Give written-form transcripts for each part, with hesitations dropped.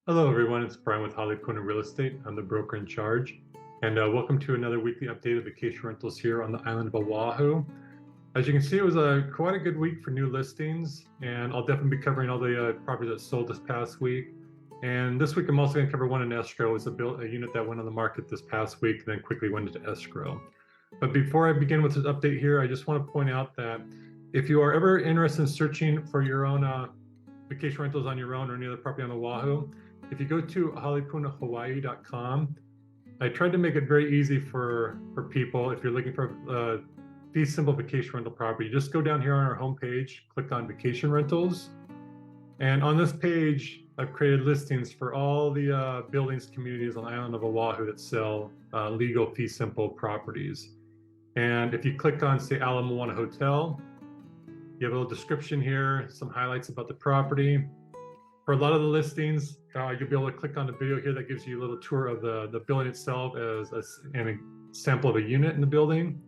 Hello, everyone. It's Bryan with Hawai'i Real Estate. I'm the broker in charge. And welcome to another weekly update of vacation rentals here on the island of Oahu. As you can see, it was quite a good week for new listings, and I'll definitely be covering all the properties that sold this past week. And this week, I'm also going to cover one in escrow. It's a unit that went on the market this past week and then quickly went into escrow. But before I begin with this update here, I just want to point out that if you are ever interested in searching for your own vacation rentals on your own or any other property on Oahu, if you go to halipunahawaii.com, I tried to make it very easy for people. If you're looking for these simple vacation rental property, just go down here on our homepage, click on vacation rentals. And on this page, I've created listings for all the buildings, communities on the island of Oahu that sell legal fee simple properties. And if you click on, say, Ala Moana Hotel, you have a little description here, some highlights about the property. For a lot of the listings, you'll be able to click on the video here that gives you a little tour of the building itself as a sample of a unit in the building.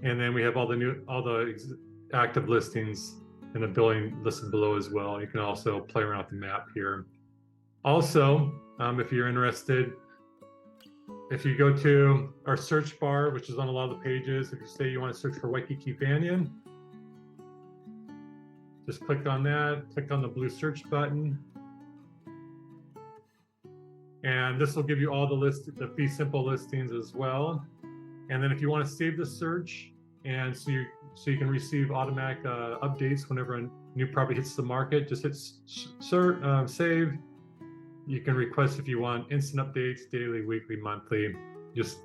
And then we have all the active listings in the building listed below as well. You can also play around with the map here. Also, if you're interested, if you go to our search bar, which is on a lot of the pages, if you say you want to search for Waikiki Banyan, just click on that, click on the blue search button. And this will give you all the fee simple listings as well. And then if you want to save the search, and so you can receive automatic updates whenever a new property hits the market, just hit save. You can request if you want instant updates, daily, weekly, monthly. Just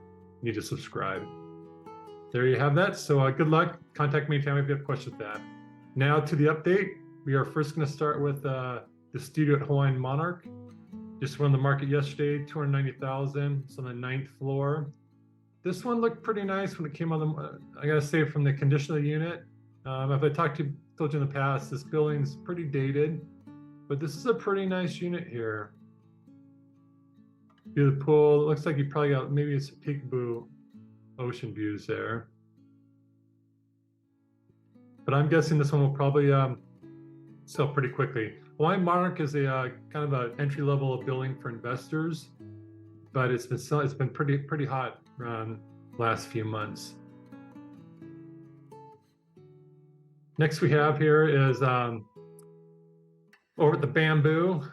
need to subscribe. There you have that. So good luck. Contact me anytime if you have questions with that. Now to the update. We are first going to start with the studio at Hawaiian Monarch. Just went on the market yesterday, $290,000. It's on the 9th floor. This one looked pretty nice when it came on I gotta say, from the condition of the unit. If I told you in the past, this building's pretty dated, but this is a pretty nice unit here. View the pool. It looks like you probably got maybe it's peekaboo ocean views there. But I'm guessing this one will probably sell pretty quickly. Hawaiian Monarch is a kind of an entry-level building for investors, but it's been pretty hot around last few months. Next we have here is over at the Bamboo,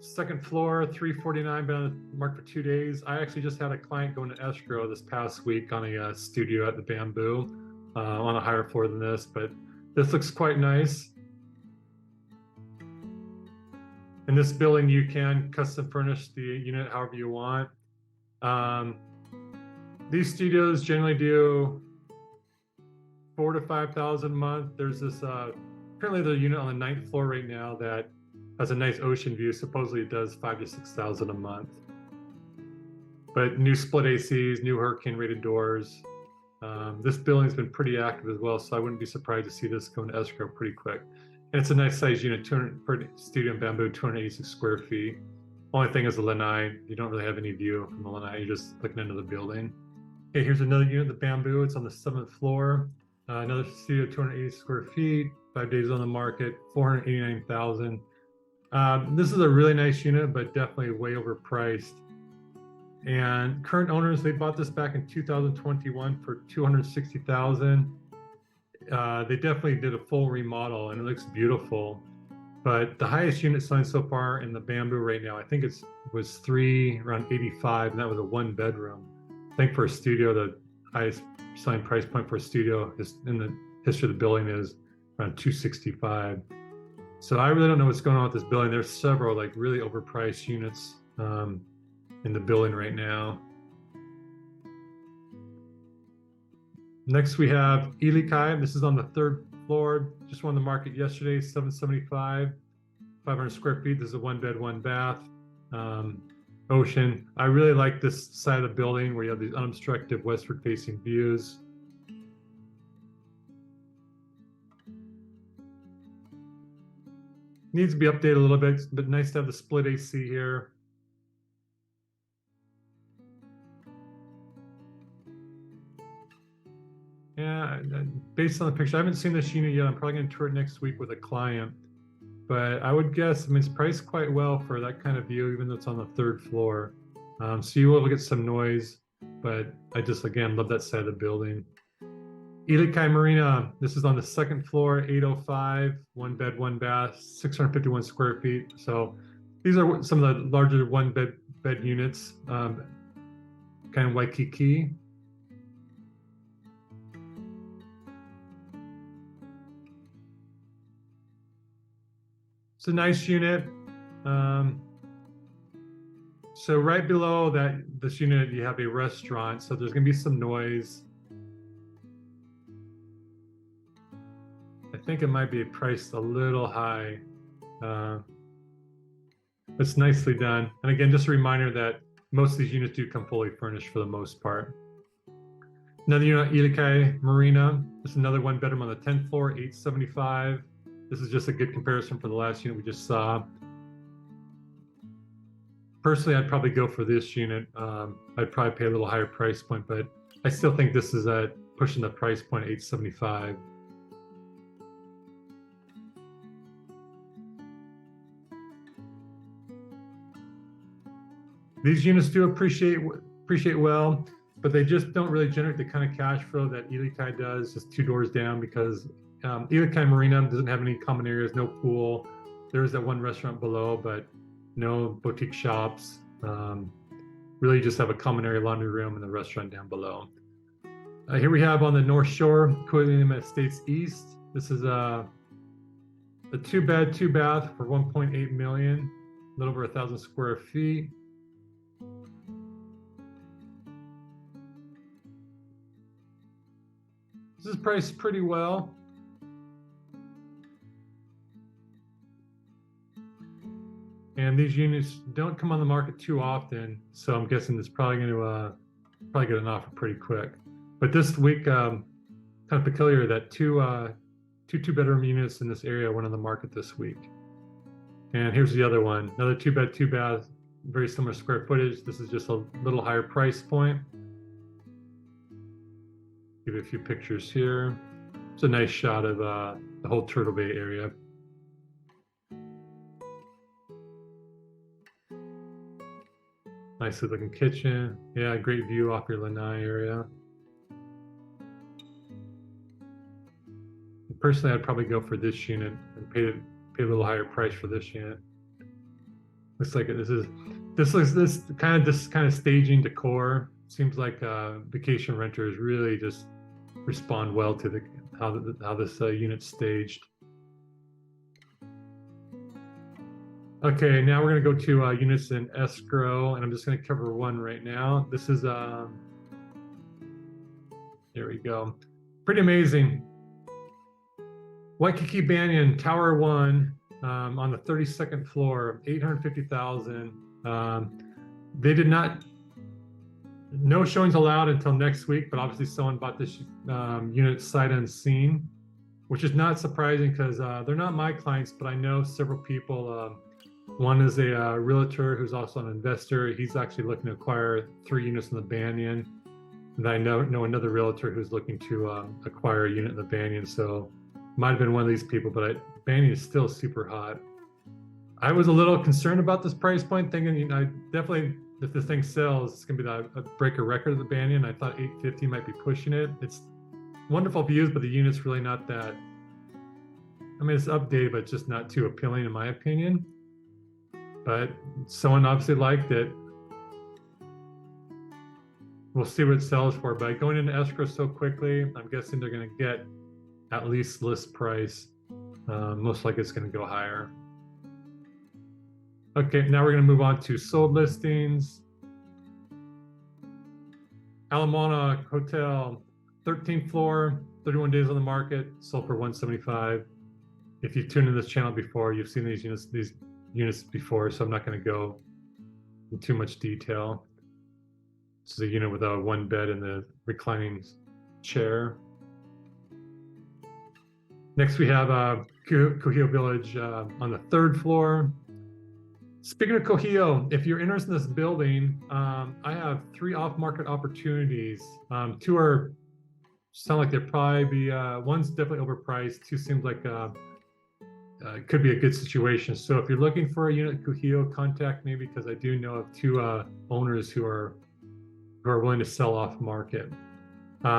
second floor, $349, been on the market for 2 days. I actually just had a client go into escrow this past week on a studio at the Bamboo on a higher floor than this, but this looks quite nice. In this building, you can custom furnish the unit however you want. These studios generally do $4,000 to $5,000 a month. There's this, apparently the unit on the 9th floor right now that has a nice ocean view. Supposedly it does $5,000 to $6,000 a month. But new split ACs, new hurricane rated doors. This building's been pretty active as well, so I wouldn't be surprised to see this go into escrow pretty quick. And it's a nice size unit, 200 per studio in Bamboo, 286 square feet. Only thing is the lanai. You don't really have any view from the lanai. You're just looking into the building. Okay, here's another unit, the Bamboo. It's on the 7th floor. Another studio, 280 square feet, 5 days on the market, $489,000. This is a really nice unit, but definitely way overpriced. And current owners, they bought this back in 2021 for $260,000. They definitely did a full remodel and it looks beautiful. But the highest unit selling so far in the Bamboo right now, I think was around 85, and that was a 1-bedroom. I think for a studio, the highest selling price point for a studio in the history of the building is around $265. So I really don't know what's going on with this building. There's several like really overpriced units in the building right now. Next we have Ilikai. This is on the 3rd floor. Just won the market yesterday, $775, 500 square feet. This is a 1-bed, 1-bath. Ocean. I really like this side of the building where you have these unobstructed westward facing views. Needs to be updated a little bit, but nice to have the split AC here. Yeah, based on the picture, I haven't seen this unit yet. I'm probably going to tour it next week with a client. but I would guess, I mean, it's priced quite well for that kind of view, even though it's on the third floor. So you will get some noise, but I just, again, love that side of the building. Ilikai Marina, this is on the second floor, 805, one bed, one bath, 651 square feet. So these are some of the larger one bed units, kind of Waikiki. It's a nice unit. So right below this unit, you have a restaurant. So there's gonna be some noise. I think it might be priced a little high. It's nicely done. And again, just a reminder that most of these units do come fully furnished for the most part. Another unit, Ilikai Marina. This is another one bedroom on the 10th floor, 875. This is just a good comparison for the last unit we just saw. Personally, I'd probably go for this unit. I'd probably pay a little higher price point, but I still think this is pushing the price point, 875. These units do appreciate well, but they just don't really generate the kind of cash flow that Ilikai does, just 2 doors down, because Ilikai Marina doesn't have any common areas, no pool. There is that one restaurant below, but no boutique shops. Really just have a common area laundry room and the restaurant down below. Here we have on the North Shore, Kuilima Ests East. This is a 2-bed, 2-bath for 1.8 million, a little over 1,000 square feet. This is priced pretty well. And these units don't come on the market too often, so I'm guessing it's probably going to get an offer pretty quick. But this week, kind of peculiar that two 2-bedroom units in this area went on the market this week. And here's the other one, another 2-bed, 2-bath, very similar square footage. This is just a little higher price point. Give you a few pictures here. It's a nice shot of the whole Turtle Bay area. Nicely looking kitchen. Yeah, great view off your lanai area. Personally, I'd probably go for this unit and pay a little higher price for this unit. Looks like this kind of staging decor. Seems like vacation renters really just respond well to how this unit's staged. Okay, now we're going to go to units in escrow, and I'm just going to cover one right now. This is there we go. Pretty amazing. Waikiki Banyan, Tower 1, on the 32nd floor, 850,000. They did not. No showings allowed until next week, but obviously someone bought this unit sight unseen, which is not surprising because they're not my clients, but I know several people. One is a realtor who's also an investor. He's actually looking to acquire 3 units in the Banyan. And I know another realtor who's looking to acquire a unit in the Banyan. So might have been one of these people, but Banyan is still super hot. I was a little concerned about this price point, thinking, I definitely, if this thing sells, it's gonna be a break a record of the Banyan. I thought 850 might be pushing it. It's wonderful views, but the unit's really not that. I mean, it's updated, but just not too appealing in my opinion. But someone obviously liked it. We'll see what it sells for. But going into escrow so quickly, I'm guessing they're going to get at least list price. Most likely it's going to go higher. Okay, now we're going to move on to sold listings. Alamana Hotel, 13th floor, 31 days on the market, sold for 175. If you've tuned in this channel before, you've seen these units before, so I'm not going to go in too much detail. This is a unit with a 1 bed and the reclining chair. Next, we have Kuhio Village on the 3rd floor. Speaking of Kuhio, if you're interested in this building, I have 3 off-market opportunities. 2 sound like they'll probably be, one's definitely overpriced. 2 seems like it could be a good situation. So if you're looking for a unit Kuhio, contact me, because I do know of two owners who are willing to sell off market.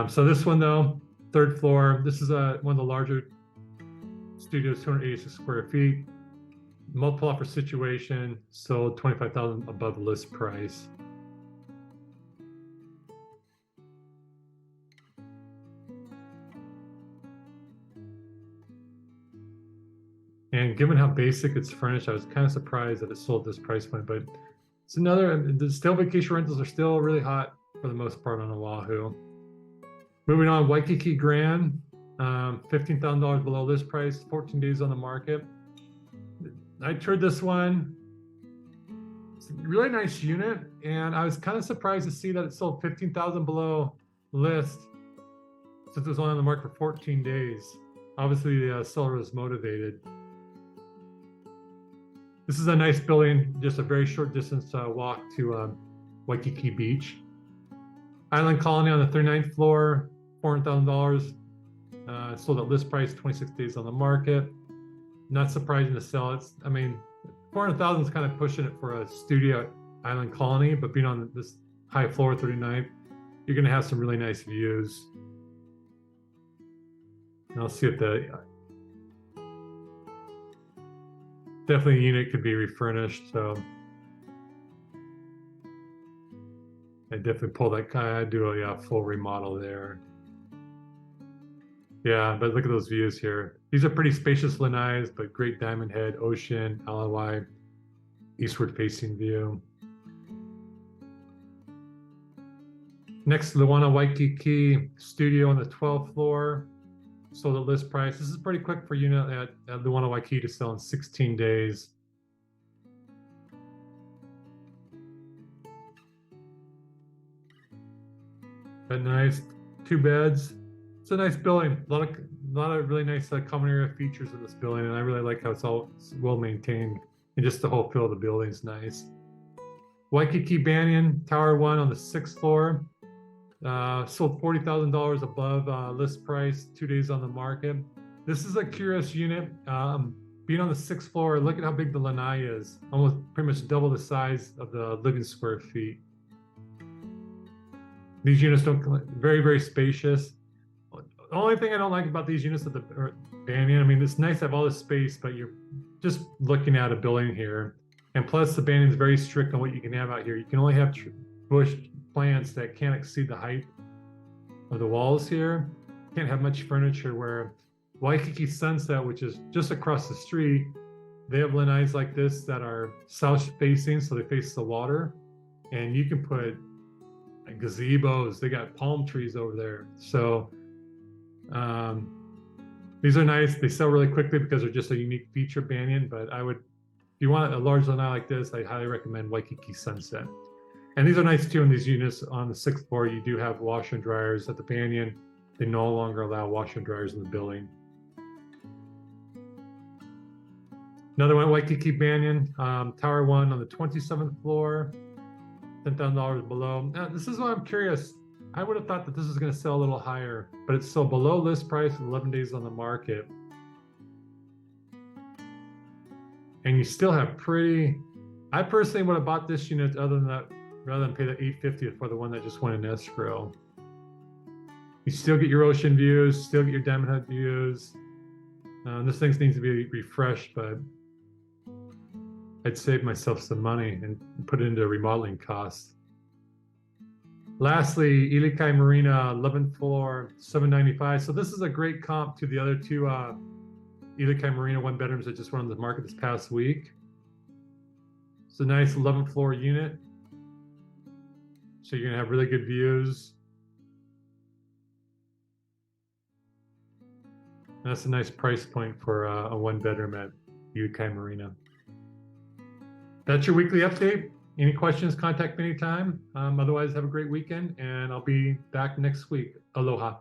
So this one though, third floor, this is one of the larger studios, 286 square feet, multiple offer situation, sold 25,000 above list price. And given how basic it's furnished, I was kind of surprised that it sold this price point, but it's still vacation rentals are still really hot for the most part on Oahu. Moving on, Waikiki Grand, $15,000 below list price, 14 days on the market. I toured this one. It's a really nice unit, and I was kind of surprised to see that it sold 15,000 below list since it was only on the market for 14 days. Obviously, the seller was motivated. This is a nice building, just a very short distance walk to Waikiki Beach. Island Colony on the 39th floor, $400,000. Sold at list price, 26 days on the market. Not surprising to sell it. I mean, 400,000 is kind of pushing it for a studio at Island Colony, but being on this high floor, 39th, you're going to have some really nice views. And I'll see if definitely a unit could be refurnished. So I definitely pull that kind of, do a full remodel there. Yeah, but look at those views here. These are pretty spacious lanais, but great diamond head, ocean, Alawai, eastward facing view. Next to the one on Waikiki Studio on the 12th floor, sold at list price. This is pretty quick for unit at the one on Waikiki to sell in 16 days. But nice, 2 beds. It's a nice building. A lot of really nice common area features in this building, and I really like how it's all well maintained, and just the whole feel of the building is nice. Waikiki Banyan, Tower 1 on the 6th floor. Sold $40,000 above list price, 2 days on the market. This is a curious unit. Being on the 6th floor, look at how big the lanai is. Almost pretty much double the size of the living square feet. These units very, very spacious. The only thing I don't like about these units at the Banyan, I mean, it's nice to have all this space, but you're just looking at a building here. And plus the Banyan is very strict on what you can have out here. You can only have bush plants that can't exceed the height of the walls here. Can't have much furniture, where Waikiki Sunset, which is just across the street, they have lanais like this that are south facing, so they face the water. And you can put gazebos, they got palm trees over there. So these are nice. They sell really quickly because they're just a unique feature Banyan, but if you want a large lanai like this, I highly recommend Waikiki Sunset. And these are nice too in these units. On the 6th floor, you do have washer and dryers. At the Banyan, they no longer allow washer and dryers in the building. Another one, Waikiki Banyan, Tower 1 on the 27th floor, $10,000 below. Now, this is why I'm curious. I would have thought that this is going to sell a little higher, but it's still below list price, 11 days on the market. And you still have I personally would have bought this unit rather than pay the $850 for the one that just went in escrow. You still get your ocean views, still get your diamond head views. This thing needs to be refreshed, but I'd save myself some money and put it into remodeling costs. Lastly, Ilikai Marina, 11th floor, $795. So this is a great comp to the other two Ilikai Marina 1-bedrooms that just went on the market this past week. It's a nice 11th floor unit. So you're gonna have really good views. And that's a nice price point for a 1-bedroom at Ilikai Marina. That's your weekly update. Any questions, contact me anytime. Otherwise, have a great weekend, and I'll be back next week. Aloha.